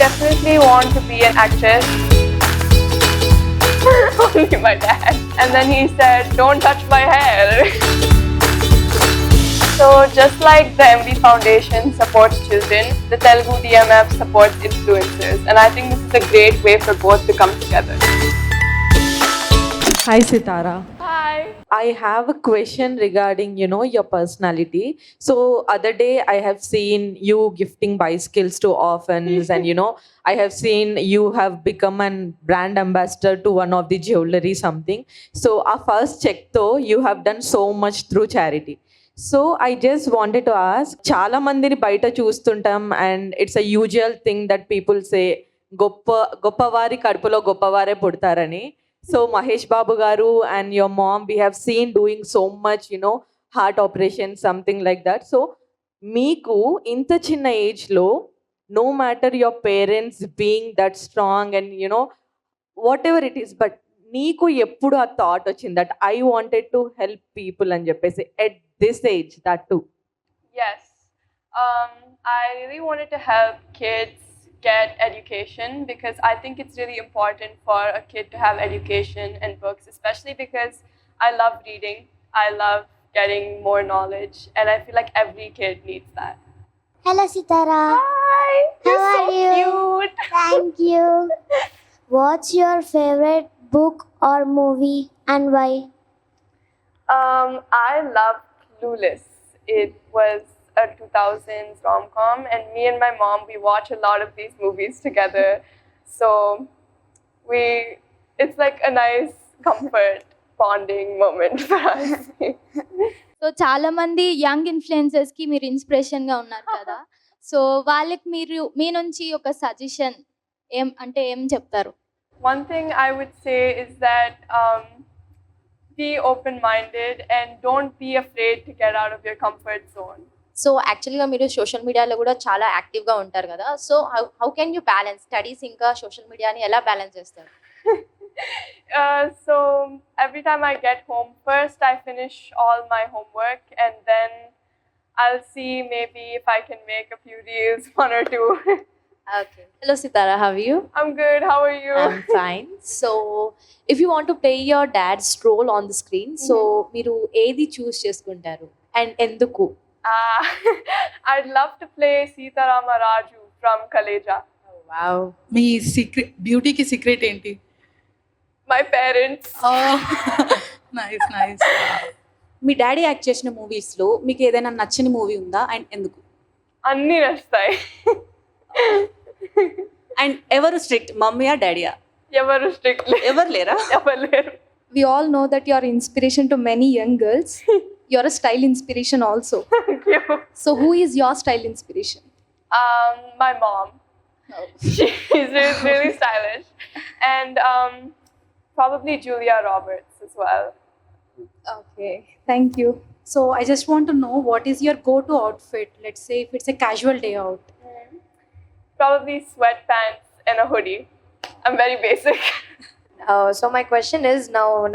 definitely want to be an actress. Only my dad. And then he said, don't touch my hair. So just like the MB Foundation supports children, the Telugu DMF supports influencers. And I think this is a great way for both to come together. Hi, Sitara. Hi. I have a question regarding, your personality. So other day I have seen you gifting bicycles to orphans and, I have seen you have become an brand ambassador to one of the jewelry something. So our first check though, you have done so much through charity. So I just wanted to ask, చాలా మందిని బయట చూస్తుంటాం and it's a usual thing that people say గొప్పవారి కడుపులో గొప్పవారే పుడతారని. So Mahesh Babu garu and your mom, we have seen doing so much, heart operation, something like that. So meeku inta chinna age lo, no matter your parents being that strong and whatever it is, but నీకు ఎప్పుడు ఆ thought వచ్చింది that I wanted to help people అని చెప్పేసి at this age that too? Yes. I really wanted to help kids get education because I think it's really important for a kid to have education and books, especially because I love reading. I love getting more knowledge, and I feel like every kid needs that. Hello, Sitara. Hi! You're How so are you? cute! Thank you. What's your favorite book or movie and why? I love Clueless. It was a 2000s rom-com, and me and my mom, we watch a lot of these movies together. So it's like a nice comfort bonding moment for us. So చాలా మంది young influencers కి మీరు inspiration గా ఉన్నారు కదా. So వాళ్ళకి మీరు మీ నుంచి ఒక సజెషన్ ఏం చెప్తారు? One thing I would say is that be open-minded and don't be afraid to get out of your comfort zone. So యాక్చువల్గా మీరు సోషల్ మీడియాలో కూడా చాలా యాక్టివ్గా ఉంటారు కదా. So how can you balance studies ఇంకా సోషల్ మీడియాని ఎలా బ్యాలెన్స్ చేస్తారు? So every time I get home, first I finish all my homework and then I'll see maybe if I can make a few reels, one or two. Okay. Hello Sitara, how you? I'm good. How are you? I'm fine. So if you want to play your dad's role on the screen, so మీరు ఏది చూస్ చేసుకుంటారు and ఎందుకు? I'd love to play Sita Rama Raju from Kaleja. Wow. మీ secret బ్యూటీకి secret ఏంటి? My parents. Nice nice. మీ daddy act చేసిన మూవీస్లో మీకు ఏదైనా నచ్చని మూవీ ఉందా అండ్ ఎందుకు? అన్నీ నచ్చుతాయి. అండ్ ఎవరు స్ట్రిక్ట్, మమ్మీయా డాడీయా? ఎవరు స్ట్రిక్ట్ ఎవరు లేరా? ఎవరు లేరు. We all know that you are inspiration to many young girls. You are a style inspiration also. Thank you. So who is your style inspiration? My mom. She's really stylish. And probably Julia Roberts as well. Okay, thank you. So I just want to know what is your go to outfit, let's say if it's a casual day out. Probably sweatpants and a hoodie. I'm very basic. So my question is,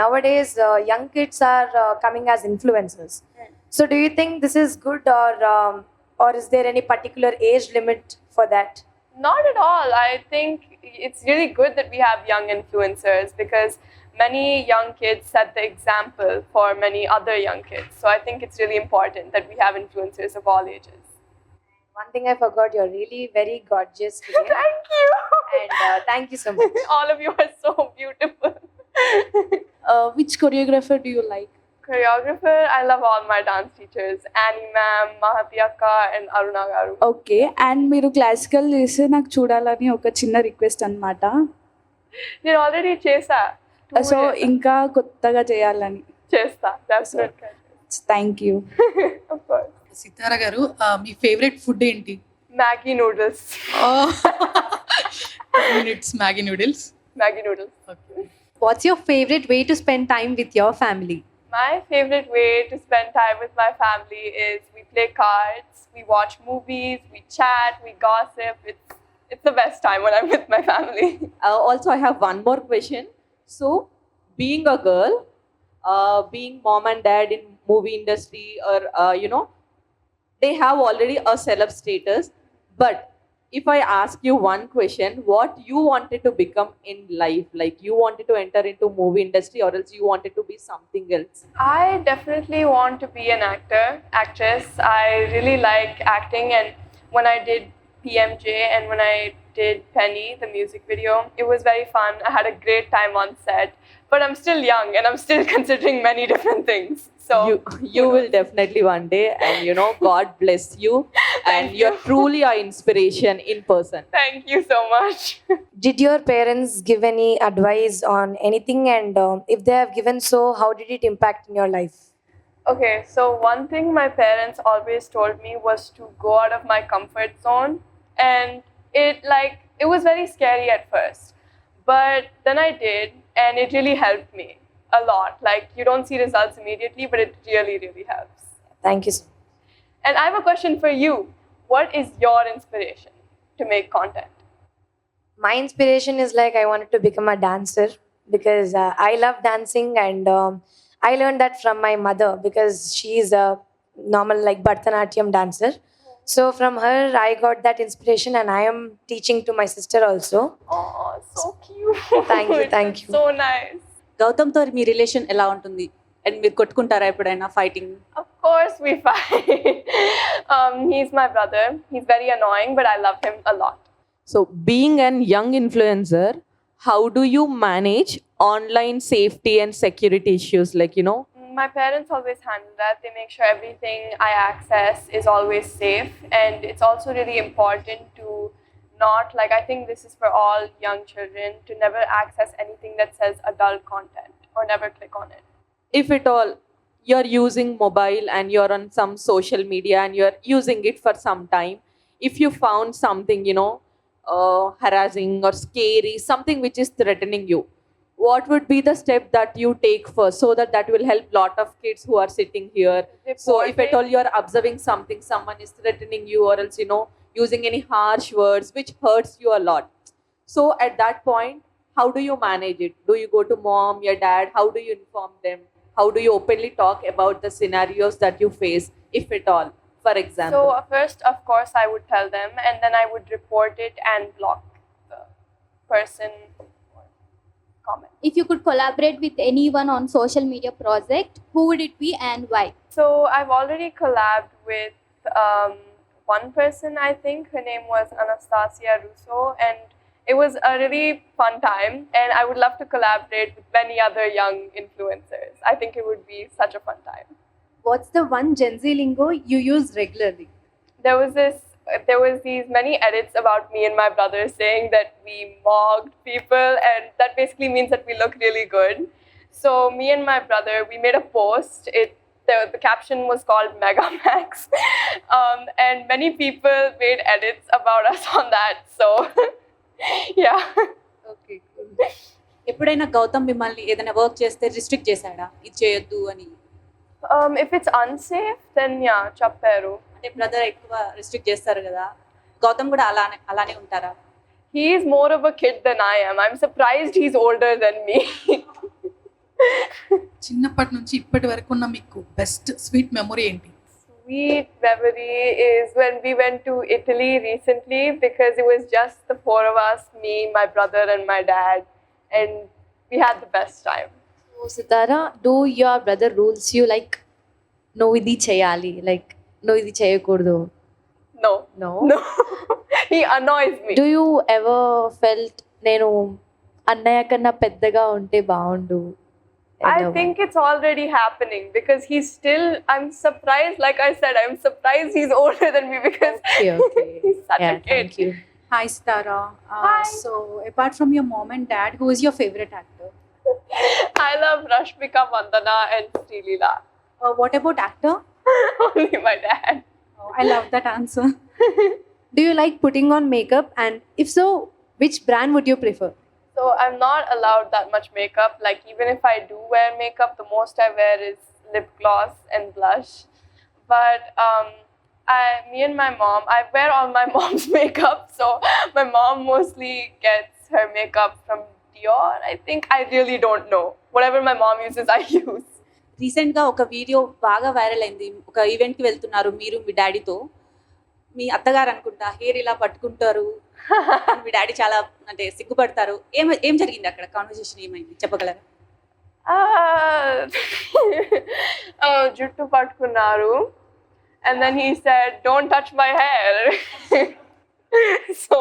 nowadays young kids are coming as influencers. So do you think this is good, or is there any particular age limit for that? Not at all. I think it's really good that we have young influencers because many young kids set the example for many other young kids. So I think it's really important that we have influencers of all ages. One thing I forgot, you're really very gorgeous today. Thank you. And thank you so much. All of you are so beautiful. Which choreographer do you like? Choreographer, I love all my dance teachers. Annie ma'am, Mahati akka and Aruna garu. Okay. And మీరు classical చేస్తే నాకు చూడాలని ఒక చిన్న request అనమాట. నేను already చేసా. So ఇంకా కొత్తగా చేయాలని. చేస్తా. Definitely. Thank you. Of course. సితారా గారు, మీ ఫేవరెట్ ఫుడ్ ఏంటి? Maggi noodles. It's Maggi noodles. Maggi noodles. Okay. What's your favorite way to spend time with your family? My favorite way to spend time with my family is we play cards, we watch movies, we chat, we gossip. It's the best time when I'm with my family. Also, I have one more question. So, being a girl, being mom and dad in movie industry, or they have already a celeb status. But if I ask you one question, what you wanted to become in life, like you wanted to enter into movie industry or else you wanted to be something else? I definitely want to be an actress. I really like acting, and when I did PMJ and when I did Penny, the music video, it was very fun. I had a great time on set, but I'm still young and I'm still considering many different things. So You will definitely one day, and God bless you, and you. you're truly our inspiration in person. Thank you so much. Did your parents give any advice on anything? And if they have given so, how did it impact in your life? Okay, so one thing my parents always told me was to go out of my comfort zone, and it was very scary at first, but then I did, and it really helped me a lot. Like, you don't see results immediately, but it really, really helps. Thank you so much. And I have a question for you. What is your inspiration to make content? My inspiration is like I wanted to become a dancer because I love dancing, and I learned that from my mother because she's a normal like Bharatanatyam dancer. So from her I got that inspiration, and I am teaching to my sister also. Oh, so cute. Thank you. So nice. గౌతమ్తో మీ relation ఎలా ఉంటుంది and మీరు కొట్టుకుంటారా ఎప్పుడైనా fighting? Of course we fight. He's my brother. He's very annoying, but I love him a lot. So, being an young influencer, how do you manage online safety and security issues? Like, My parents always handle that. They make sure everything I access is always safe, and it's also really important to not, like, I think this is for all young children, to never access anything that says adult content or never click on it. if at all you're using mobile and you're on some social media and you're using it for some time, if you found something harassing or scary, something which is threatening you, what would be the step that you take first, so that will help lot of kids who are sitting here? So if at all you're observing something, someone is threatening you, or else using any harsh words which hurts you a lot, so at that point, how do you manage it? Do you go to mom, your dad? How do you inform them? How do you openly talk about the scenarios that you face, if at all, for example? So first, of course, I would tell them, and then I would report it and block the person or comment. If you could collaborate with anyone on social media project, who would it be and why? So I've already collabed with one person, I think. Her name was Anastasia Russo, and it was a really fun time, and I would love to collaborate with many other young influencers. I think it would be such a fun time. What's the one Gen Z lingo you use regularly? There was these many edits about me and my brother saying that we mocked people, and that basically means that we look really good. So me and my brother, we made a post. The caption was called Megamax, and many people made edits about us on that. So yeah. Okay, ఎప్పుడైనా గౌతమ్ మిమ్మల్ని ఏదైనా work చేస్తే restrict చేశాడా, ఇది చేయొద్దు అని? If it's unsafe, then yeah, chapperu. అంటే brother ఎక్కువ రిస్ట్రిక్ట్ చేస్తారు కదా, గౌతమ్ కూడా అలానే ఉంటారా? He's more of a kid than I am. I'm surprised he's older than me. చిన్నప్పటి నుంచి ఇప్పటి వరకు ఉన్న మీకు బెస్ట్ స్వీట్ మెమొరీ ఏంటి? Sweet memory is when we went to Italy recently, because it was just the four of us, me, my brother, and my dad, and we had the best time. So, Sitara, do your brother rules you like, no idi cheyali, like no idi cheyakurdu? No. No. He annoys me. Do you ever felt నేను అన్నయ్య కన్నా పెద్దగా ఉంటే బాగుండు? I think it's already happening, because I'm surprised, like I said, I'm surprised he's older than me, because Okay. he's such Yeah, a kid. thank you. Hi, Sitara. Hi. So, apart from your mom and dad, who is your favorite actor? I love Rashmika Mandana and Srilila. What about actor? Only my dad. Oh, I love that answer. Do you like putting on makeup? And if so, which brand would you prefer? So I'm not allowed that much makeup. Like, even if I do wear makeup, the most I wear is lip gloss and blush. But me and my mom, I wear all my mom's makeup. So my mom mostly gets her makeup from Dior, I think. I really don't know. Whatever my mom uses, I use. రీసెంట్గా ఒక video బాగా viral అయింది. ఒక ఈవెంట్కి వెళ్తున్నారు మీరు మీ డాడీతో. మీ అత్తగారు అనుకుంటా హెయిర్ ఇలా పట్టుకుంటారు, మీ డాడీ చాలా అంటే సిగ్గుపడతారు. ఏం జరిగింది అక్కడ? కాన్వర్సేషన్ ఏమైంది చెప్పగలరా? జుట్టు పట్టుకున్నారు. And then he said, "Don't touch my hair." So,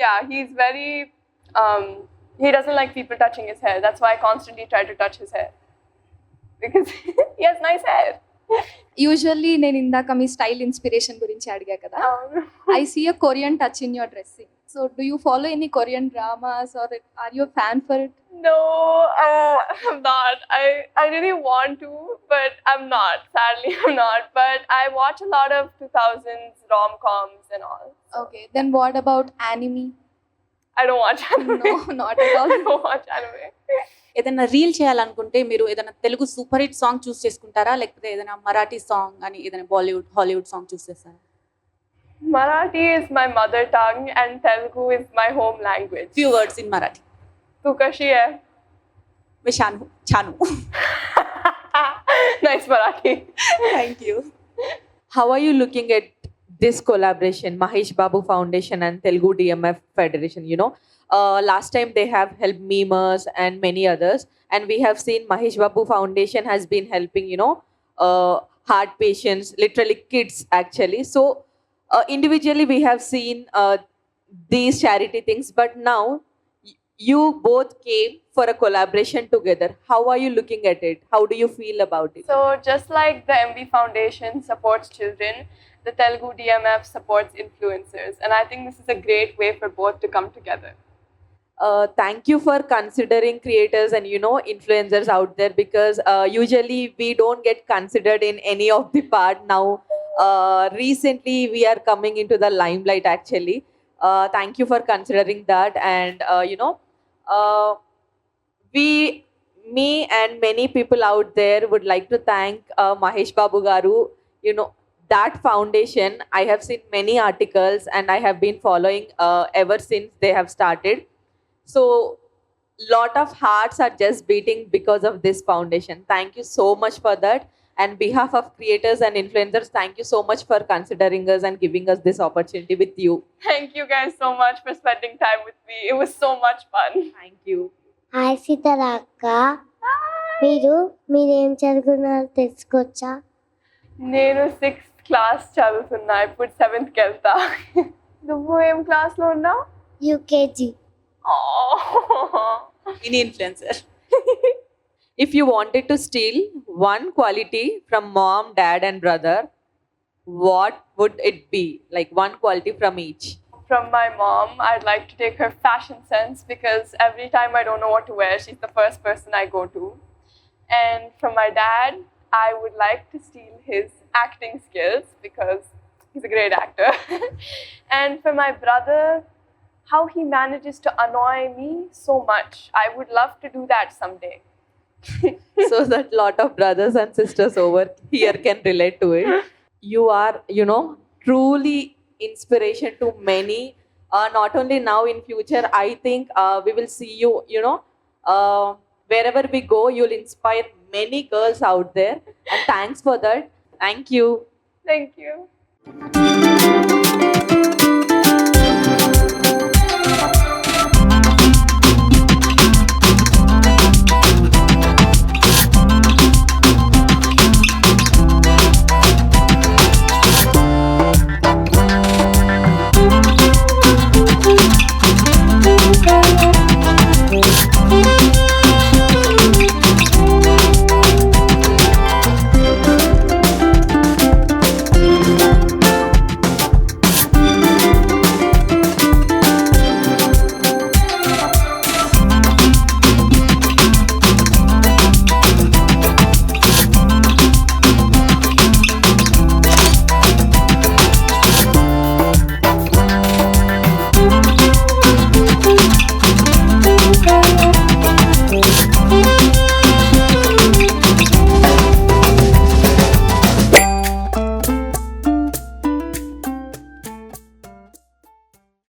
yeah, he's very, he doesn't like people touching his hair. That's why I constantly try to touch his hair. Because he has nice hair. Usually నేను ఇందాక మీ style inspiration గురించి అడిగా కదా. I see a Korean touch in your dressing. So do you follow any Korean dramas or are you fan for it? No, I'm not. I really want to, but I'm not. Sadly, I'm not. But I watch a lot of 2000s rom-coms and all. Okay, then what about anime? I don't watch anime. No, not at all. I don't watch anime. ఏదైనా reel చేయాలనుకుంటే మీరు ఏదైనా Telugu super hit song చూస్ చేసుకుంటారా, లేకపోతే ఏదైనా Marathi song అని ఏదైనా Bollywood Hollywood song చూస్ చేస్తారా? Marathi is my mother tongue and Telugu is my home language. Few words in Marathi. Tu kashi hai? मैं Shanu छानू. Nice Marathi. Thank you. How are you looking at this collaboration, Mahesh Babu Foundation and Telugu DMF Federation? You know, last time they have helped memers and many others, and we have seen Mahesh Babu Foundation has been helping, you know, heart patients, literally kids actually. So individually we have seen these charity things, but now you both came for a collaboration together. How are you looking at it? How do you feel about it? So just like the MB Foundation supports children, the Telugu DMF supports influencers. And I think this is a great way for both to come together. Thank you for considering creators and, you know, influencers out there, because usually we don't get considered in any of the part. Now recently we are coming into the limelight actually. Thank you for considering that. And you know, me and many people out there would like to thank Mahesh Babu Garu. You know, that foundation, I have seen many articles and I have been following ever since they have started. So lot of hearts are just beating because of this foundation. Thank you so much for that. And behalf of creators and influencers, thank you so much for considering us and giving us this opportunity with you. Thank you guys so much for spending time with me. It was so much fun. Thank you. Hi Sitara అక్క, మీరేం చదువుకున్నారో తెలుసుకోవచ్చా? నేను 6th class చదువుతున్నా, ఇప్పుడు 7th వెళ్తా. నువ్వు ఏం క్లాస్లో ఉన్నావు? UKG. Mini influencer. If you wanted to steal one quality from mom, dad and brother, what would it be? Like one quality from each. From my mom, I'd like to take her fashion sense, because every time I don't know what to wear, she's the first person I go to. And from my dad, I would like to steal his acting skills, because he's a great actor. And for my brother, how he manages to annoy me so much. I would love to do that someday. So that lot of brothers and sisters over here can relate to it. You are, you know, truly inspiration to many. Not only now, in future, I think we will see you, you know, wherever we go, you'll inspire many girls out there. And thanks for that. Thank you. Thank you.